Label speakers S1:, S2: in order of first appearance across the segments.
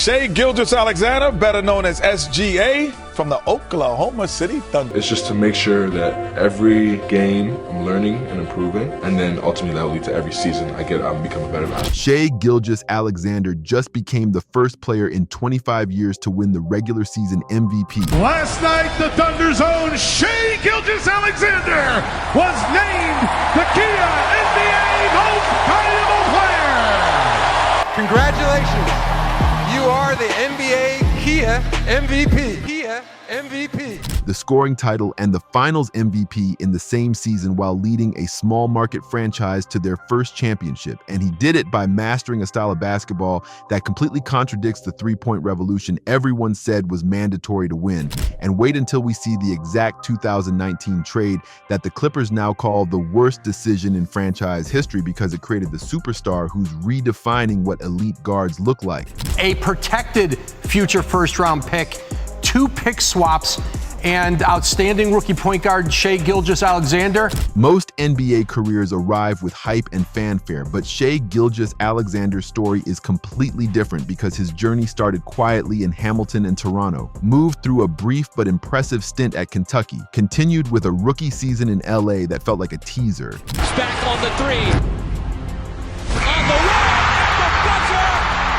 S1: Shai Gilgeous-Alexander, better known as SGA, from the Oklahoma City Thunder.
S2: It's just to make sure that every game I'm learning and improving, and then ultimately that will lead to every season I become a better athlete.
S3: Shai Gilgeous-Alexander just became the first player in 25 years to win the regular season MVP.
S4: Last night, the Thunder's own Shai Gilgeous-Alexander was named the Kia NBA Most Valuable Player.
S5: Congratulations. You are the NBA Kia MVP. Kia MVP.
S3: The scoring title and the finals MVP in the same season while leading a small market franchise to their first championship. And he did it by mastering a style of basketball that completely contradicts the three-point revolution everyone said was mandatory to win. And wait until we see the exact 2019 trade that the Clippers now call the worst decision in franchise history because it created the superstar who's redefining what elite guards look like.
S6: A protected future first-round pick, 2 pick swaps, and outstanding rookie point guard Shai Gilgeous-Alexander.
S3: Most NBA careers arrive with hype and fanfare, but Shai Gilgeous-Alexander's story is completely different because his journey started quietly in Hamilton and Toronto, moved through a brief but impressive stint at Kentucky, continued with a rookie season in LA that felt like a teaser.
S7: Back on the three. On the way, at the buzzer,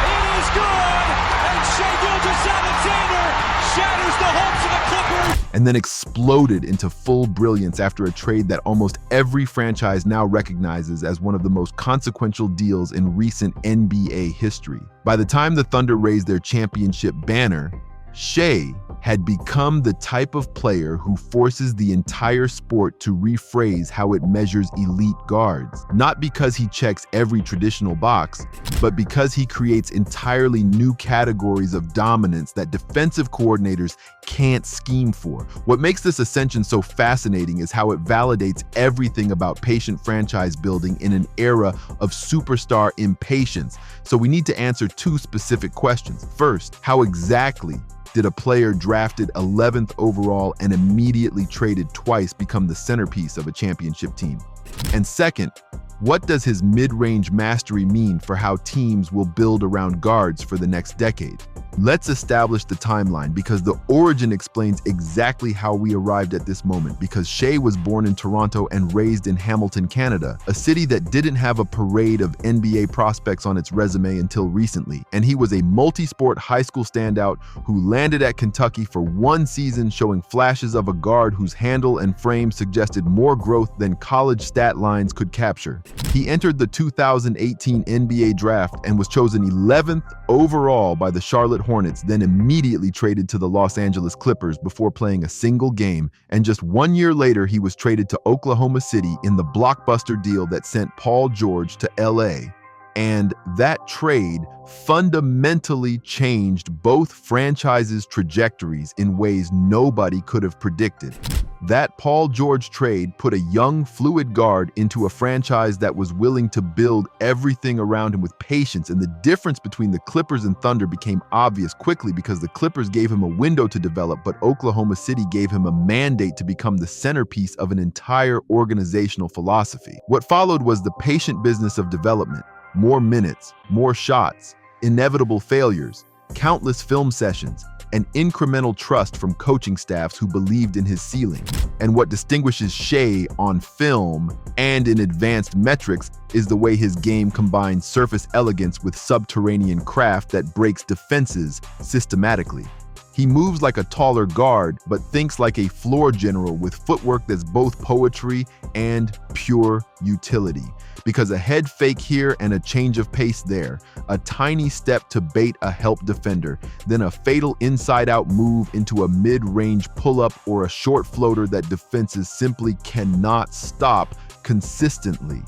S7: it is good, and Shai Gilgeous-Alexander shatters the hopes of the Clippers.
S3: And then exploded into full brilliance after a trade that almost every franchise now recognizes as one of the most consequential deals in recent NBA history. By the time the Thunder raised their championship banner, Shai had become the type of player who forces the entire sport to rephrase how it measures elite guards. Not because he checks every traditional box, but because he creates entirely new categories of dominance that defensive coordinators can't scheme for. What makes this ascension so fascinating is how it validates everything about patient franchise building in an era of superstar impatience. So we need to answer 2 specific questions. First, how exactly did a player drafted 11th overall and immediately traded twice become the centerpiece of a championship team? And second, what does his mid-range mastery mean for how teams will build around guards for the next decade? Let's establish the timeline because the origin explains exactly how we arrived at this moment, because Shai was born in Toronto and raised in Hamilton, Canada, a city that didn't have a parade of NBA prospects on its resume until recently. And he was a multi-sport high school standout who landed at Kentucky for 1 season, showing flashes of a guard whose handle and frame suggested more growth than college stat lines could capture. He entered the 2018 NBA draft and was chosen 11th overall by the Charlotte Hornets, then immediately traded to the Los Angeles Clippers before playing a single game, and just 1 year later he was traded to Oklahoma City in the blockbuster deal that sent Paul George to LA. And that trade fundamentally changed both franchises' trajectories in ways nobody could have predicted. That Paul George trade put a young, fluid guard into a franchise that was willing to build everything around him with patience, and the difference between the Clippers and Thunder became obvious quickly because the Clippers gave him a window to develop, but Oklahoma City gave him a mandate to become the centerpiece of an entire organizational philosophy. What followed was the patient business of development. More minutes, more shots, inevitable failures, countless film sessions, and incremental trust from coaching staffs who believed in his ceiling. And what distinguishes Shai on film and in advanced metrics is the way his game combines surface elegance with subterranean craft that breaks defenses systematically. He moves like a taller guard, but thinks like a floor general with footwork that's both poetry and pure utility. Because a head fake here and a change of pace there, a tiny step to bait a help defender, then a fatal inside-out move into a mid-range pull-up or a short floater that defenses simply cannot stop consistently.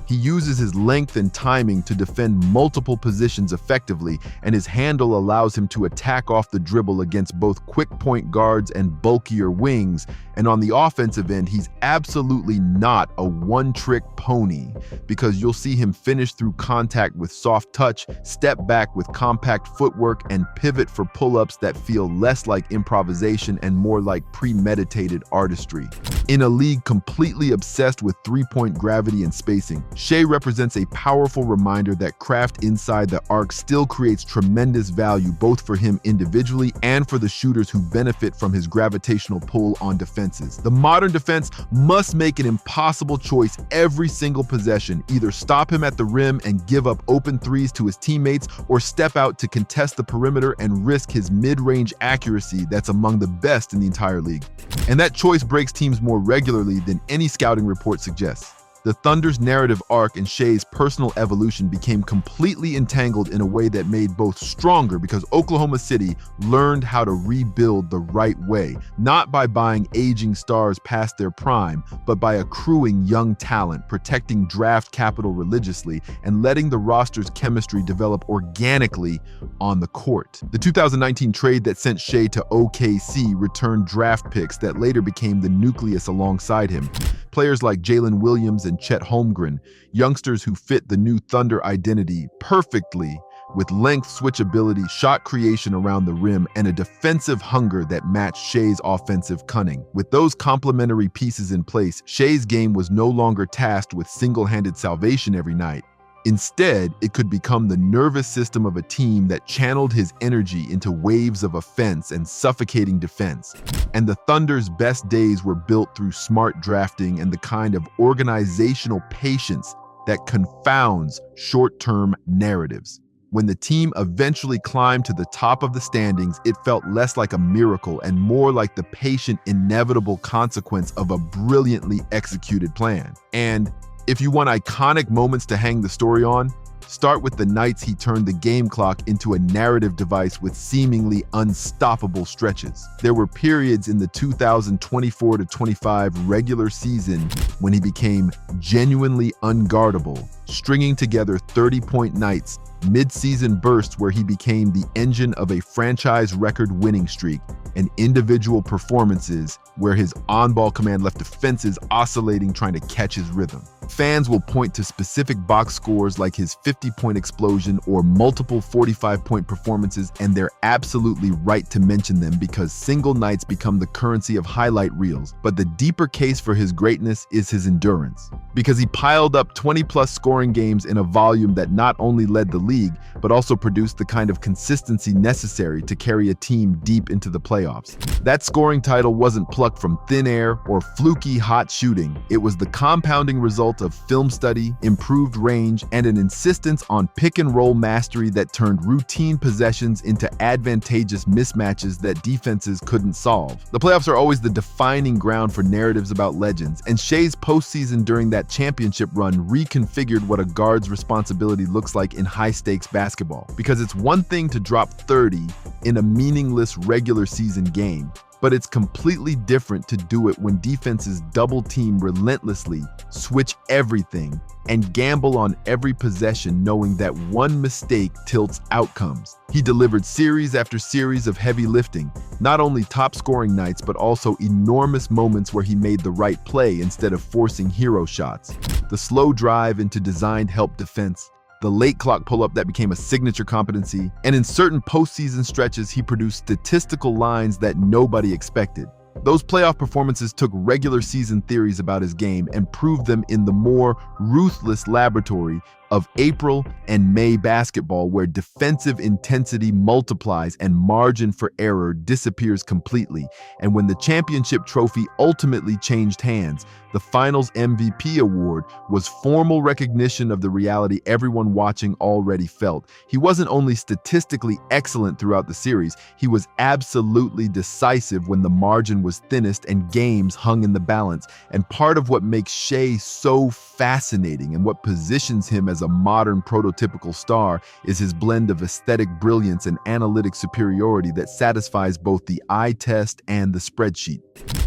S3: He uses his length and timing to defend multiple positions effectively, and his handle allows him to attack off the dribble against both quick point guards and bulkier wings. And on the offensive end, he's absolutely not a one-trick pony, because you'll see him finish through contact with soft touch, step back with compact footwork, and pivot for pull-ups that feel less like improvisation and more like premeditated artistry. In a league completely obsessed with three-point gravity and spacing, Shai represents a powerful reminder that craft inside the arc still creates tremendous value both for him individually and for the shooters who benefit from his gravitational pull on defenses. The modern defense must make an impossible choice every single possession, either stop him at the rim and give up open threes to his teammates, or step out to contest the perimeter and risk his mid-range accuracy that's among the best in the entire league. And that choice breaks teams more regularly than any scouting report suggests. The Thunder's narrative arc and Shai's personal evolution became completely entangled in a way that made both stronger because Oklahoma City learned how to rebuild the right way, not by buying aging stars past their prime, but by accruing young talent, protecting draft capital religiously, and letting the roster's chemistry develop organically on the court. The 2019 trade that sent Shai to OKC returned draft picks that later became the nucleus alongside him. Players like Jalen Williams and Chet Holmgren, youngsters who fit the new Thunder identity perfectly with length switchability, shot creation around the rim, and a defensive hunger that matched Shai's offensive cunning. With those complementary pieces in place, Shai's game was no longer tasked with single-handed salvation every night. Instead, it could become the nervous system of a team that channeled his energy into waves of offense and suffocating defense. And the Thunder's best days were built through smart drafting and the kind of organizational patience that confounds short-term narratives. When the team eventually climbed to the top of the standings, it felt less like a miracle and more like the patient, inevitable consequence of a brilliantly executed plan. And if you want iconic moments to hang the story on, start with the nights he turned the game clock into a narrative device with seemingly unstoppable stretches. There were periods in the 2024-25 regular season when he became genuinely unguardable, stringing together 30-point nights, mid-season bursts where he became the engine of a franchise record winning streak, and individual performances where his on-ball command left defenses oscillating trying to catch his rhythm. Fans will point to specific box scores like his 50-point explosion or multiple 45-point performances, and they're absolutely right to mention them because single nights become the currency of highlight reels. But the deeper case for his greatness is his endurance, because he piled up 20-plus scoring games in a volume that not only led the league, but also produced the kind of consistency necessary to carry a team deep into the playoffs. That scoring title wasn't plucked from thin air or fluky hot shooting. It was the compounding result of film study, improved range, and an insistence on pick-and-roll mastery that turned routine possessions into advantageous mismatches that defenses couldn't solve. The playoffs are always the defining ground for narratives about legends, and Shai's postseason during that championship run reconfigured what a guard's responsibility looks like in high-stakes basketball. Because it's one thing to drop 30 in a meaningless regular season game, but it's completely different to do it when defenses double team relentlessly, switch everything, and gamble on every possession knowing that one mistake tilts outcomes. He delivered series after series of heavy lifting, not only top scoring nights, but also enormous moments where he made the right play instead of forcing hero shots. The slow drive into designed help defense, the late clock pull-up that became a signature competency, and in certain postseason stretches, he produced statistical lines that nobody expected. Those playoff performances took regular season theories about his game and proved them in the more ruthless laboratory of April and May basketball, where defensive intensity multiplies and margin for error disappears completely. And when the championship trophy ultimately changed hands, the finals MVP award was formal recognition of the reality everyone watching already felt. He wasn't only statistically excellent throughout the series, he was absolutely decisive when the margin was thinnest and games hung in the balance. And part of what makes Shai so fascinating and what positions him as a modern prototypical star is his blend of aesthetic brilliance and analytic superiority that satisfies both the eye test and the spreadsheet.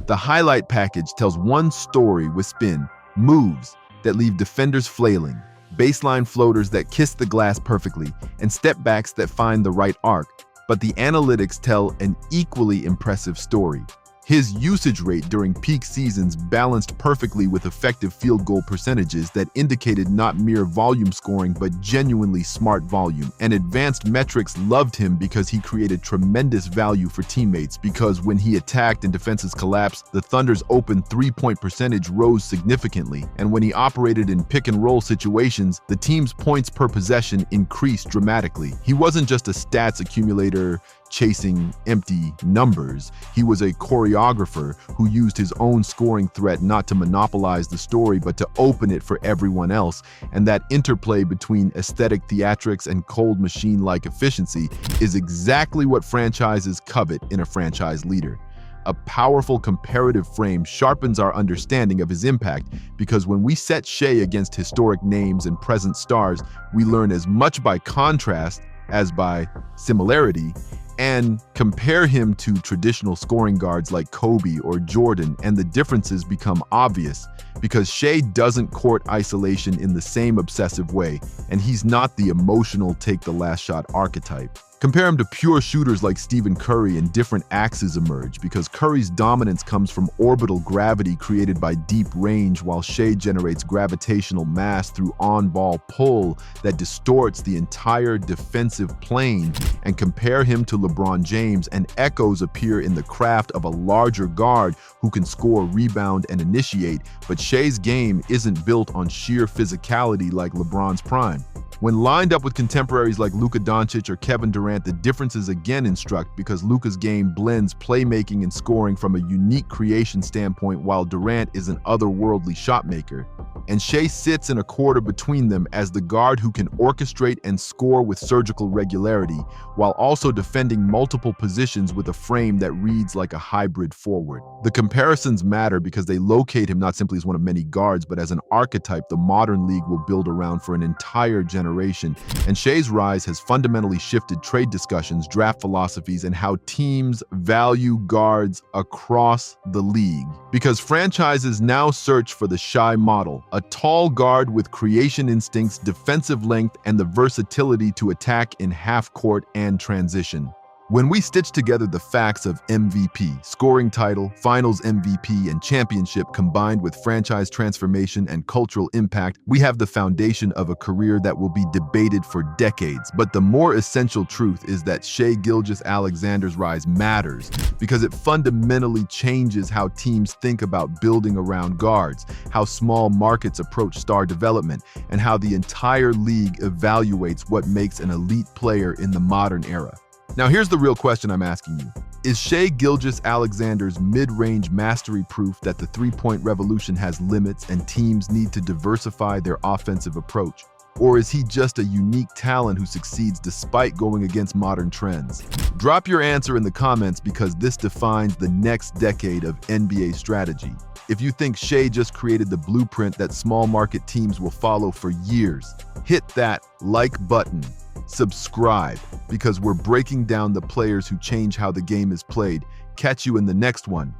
S3: The highlight package tells one story with spin, moves that leave defenders flailing, baseline floaters that kiss the glass perfectly, and step backs that find the right arc. But the analytics tell an equally impressive story. His usage rate during peak seasons balanced perfectly with effective field goal percentages that indicated not mere volume scoring but genuinely smart volume. And advanced metrics loved him because he created tremendous value for teammates, because when he attacked and defenses collapsed, the Thunder's open three-point percentage rose significantly, and when he operated in pick-and-roll situations, the team's points per possession increased dramatically. He wasn't just a stats accumulator chasing empty numbers. He was a choreographer who used his own scoring threat not to monopolize the story but to open it for everyone else, and that interplay between aesthetic theatrics and cold machine-like efficiency is exactly what franchises covet in a franchise leader. A powerful comparative frame sharpens our understanding of his impact, because when we set Shai against historic names and present stars, we learn as much by contrast as by similarity, and compare him to traditional scoring guards like Kobe or Jordan, and the differences become obvious, because Shai doesn't court isolation in the same obsessive way, and he's not the emotional take-the-last-shot archetype. Compare him to pure shooters like Stephen Curry, and different axes emerge, because Curry's dominance comes from orbital gravity created by deep range, while Shai generates gravitational mass through on-ball pull that distorts the entire defensive plane. And compare him to LeBron James, and echoes appear in the craft of a larger guard who can score, rebound, and initiate, but Shai's game isn't built on sheer physicality like LeBron's prime. When lined up with contemporaries like Luka Doncic or Kevin Durant, the differences again instruct, because Luka's game blends playmaking and scoring from a unique creation standpoint, while Durant is an otherworldly shot maker. And Shai sits in a quarter between them as the guard who can orchestrate and score with surgical regularity, while also defending multiple positions with a frame that reads like a hybrid forward. The comparisons matter because they locate him not simply as one of many guards, but as an archetype the modern league will build around for an entire generation. And Shai's rise has fundamentally shifted trade discussions, draft philosophies, and how teams value guards across the league. Because franchises now search for the Shai model, a tall guard with creation instincts, defensive length, and the versatility to attack in half court and transition. When we stitch together the facts of MVP, scoring title, finals MVP, and championship combined with franchise transformation and cultural impact, we have the foundation of a career that will be debated for decades. But the more essential truth is that Shai Gilgeous-Alexander's rise matters, because it fundamentally changes how teams think about building around guards, how small markets approach star development, and how the entire league evaluates what makes an elite player in the modern era. Now here's the real question I'm asking you. Is Shai Gilgeous-Alexander's mid-range mastery proof that the three-point revolution has limits and teams need to diversify their offensive approach? Or is he just a unique talent who succeeds despite going against modern trends? Drop your answer in the comments, because this defines the next decade of NBA strategy. If you think Shai just created the blueprint that small market teams will follow for years, hit that like button. Subscribe, because we're breaking down the players who change how the game is played. Catch you in the next one.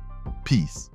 S3: Peace.